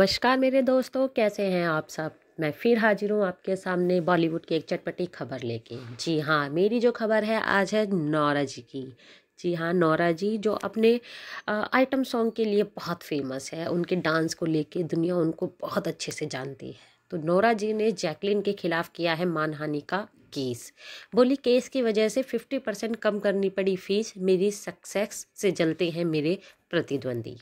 नमस्कार मेरे दोस्तों, कैसे हैं आप सब। मैं फिर हाजिर हूँ आपके सामने बॉलीवुड की एक चटपटी खबर लेके। जी हाँ, मेरी जो खबर है आज है नौरा जी की। जी हाँ, नौरा जी जो अपने आइटम सॉन्ग के लिए बहुत फेमस है। उनके डांस को लेके दुनिया उनको बहुत अच्छे से जानती है। तो नौरा जी ने जैकलीन के खिलाफ किया है मानहानि का केस। बोली केस की वजह से 50% कम करनी पड़ी फीस, मेरी सक्सेस से जलते हैं मेरे प्रतिद्वंदी।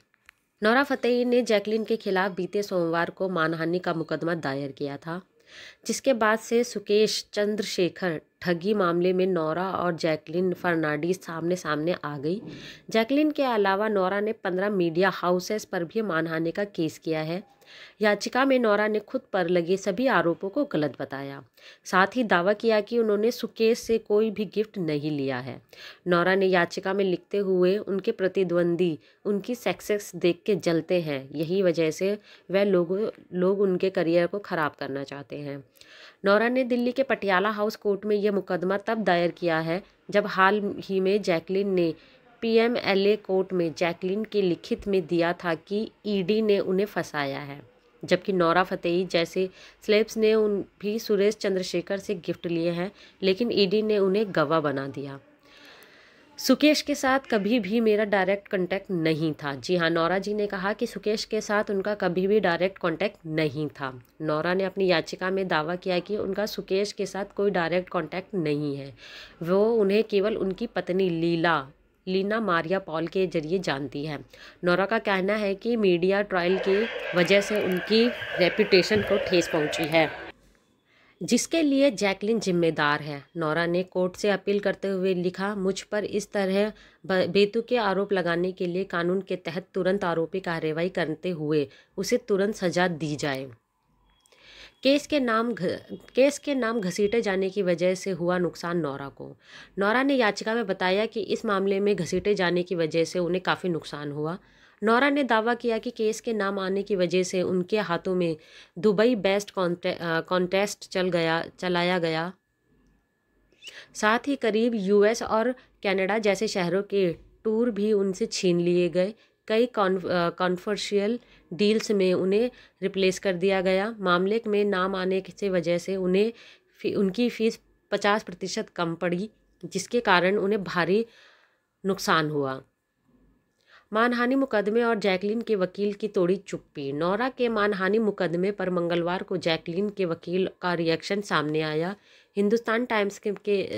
नोरा फतेही ने जैकलीन के खिलाफ बीते सोमवार को मानहानि का मुकदमा दायर किया था, जिसके बाद से सुकेश चंद्रशेखर ठगी मामले में नोरा और जैकलीन फर्नांडीज सामने सामने आ गई। जैकलीन के अलावा नोरा ने 15 मीडिया हाउसेस पर भी मानहानि का केस किया है। याचिका में नोरा ने खुद पर लगे सभी आरोपों को गलत बताया। साथ ही दावा किया कि उन्होंने सुकेश से कोई भी गिफ्ट नहीं लिया है। नोरा ने याचिका में लिखते हुए उनके प्रतिद्वंदी उनकी सक्सेस देख के जलते हैं, यही वजह से वह लोग उनके करियर को ख़राब करना चाहते हैं। नोरा ने दिल्ली के पटियाला हाउस कोर्ट में यह मुकदमा तब दायर किया है जब हाल ही में जैकलीन ने पीएमएलए कोर्ट में जैकलीन के लिखित में दिया था कि ईडी ने उन्हें फंसाया है, जबकि नोरा फतेही जैसे सेलेब्स ने उन भी सुरेश चंद्रशेखर से गिफ्ट लिए हैं, लेकिन ईडी ने उन्हें गवाह बना दिया। सुकेश के साथ कभी भी मेरा डायरेक्ट कांटेक्ट नहीं था। जी हाँ, नोरा जी ने कहा कि सुकेश के साथ उनका कभी भी डायरेक्ट कांटेक्ट नहीं था। नोरा ने अपनी याचिका में दावा किया कि उनका सुकेश के साथ कोई डायरेक्ट कांटेक्ट नहीं है। वो उन्हें केवल उनकी पत्नी लीना मारिया पॉल के जरिए जानती है। नोरा का कहना है कि मीडिया ट्रायल की वजह से उनकी रेपुटेशन को ठेस पहुंची है, जिसके लिए जैकलीन जिम्मेदार है। नोरा ने कोर्ट से अपील करते हुए लिखा, मुझ पर इस तरह बेतुके आरोप लगाने के लिए कानून के तहत तुरंत आरोपी कार्रवाई करते हुए उसे तुरंत सजा दी जाए। केस के नाम घसीटे जाने की वजह से हुआ नुकसान नोरा को। नोरा ने याचिका में बताया कि इस मामले में घसीटे जाने की वजह से उन्हें काफ़ी नुकसान हुआ। नोरा ने दावा किया कि केस के नाम आने की वजह से उनके हाथों में दुबई बेस्ट कॉन्टेस्ट चलाया गया। साथ ही करीब यूएस और कनाडा जैसे शहरों के टूर भी उनसे छीन लिए गए। कई कॉन्ट्रोवर्शियल डील्स में उन्हें रिप्लेस कर दिया गया। मामले में नाम आने की वजह से उनकी फीस 50% कम पड़ी, जिसके कारण उन्हें भारी नुकसान हुआ। मानहानि मुकदमे और जैकलीन के वकील की तोड़ी चुप्पी। नोरा के मानहानि मुकदमे पर मंगलवार को जैकलीन के वकील का रिएक्शन सामने आया। हिंदुस्तान टाइम्स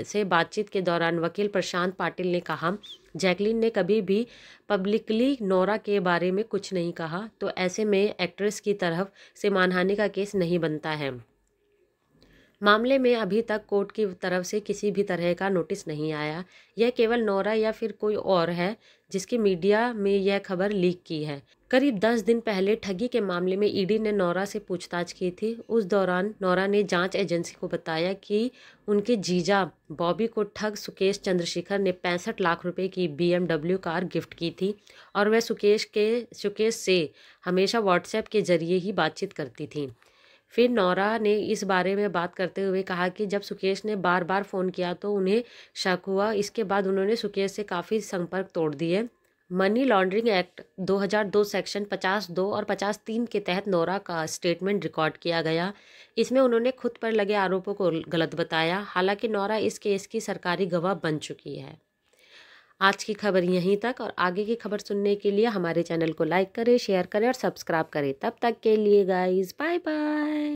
से बातचीत के दौरान वकील प्रशांत पाटिल ने कहा, जैकलीन ने कभी भी पब्लिकली नोरा के बारे में कुछ नहीं कहा, तो ऐसे में एक्ट्रेस की तरफ से मानहानि का केस नहीं बनता है। मामले में अभी तक कोर्ट की तरफ से किसी भी तरह का नोटिस नहीं आया। यह केवल नोरा या फिर कोई और है जिसकी मीडिया में यह खबर लीक की है। करीब 10 दिन पहले ठगी के मामले में ईडी ने नोरा से पूछताछ की थी। उस दौरान नोरा ने जांच एजेंसी को बताया कि उनके जीजा बॉबी को ठग सुकेश चंद्रशेखर ने 65 लाख रुपए की BMW कार गिफ्ट की थी और वह सुकेश से हमेशा व्हाट्सएप के जरिए ही बातचीत करती थी। फिर नोरा ने इस बारे में बात करते हुए कहा कि जब सुकेश ने बार बार फ़ोन किया तो उन्हें शक हुआ। इसके बाद उन्होंने सुकेश से काफ़ी संपर्क तोड़ दिए। मनी लॉन्ड्रिंग एक्ट 2002 सेक्शन 52 और 53 के तहत नोरा का स्टेटमेंट रिकॉर्ड किया गया। इसमें उन्होंने खुद पर लगे आरोपों को गलत बताया। हालांकि नोरा इस केस की सरकारी गवाह बन चुकी है। आज की खबर यहीं तक, और आगे की खबर सुनने के लिए हमारे चैनल को लाइक करें, शेयर करें और सब्सक्राइब करें। तब तक के लिए गाइस, बाय बाय।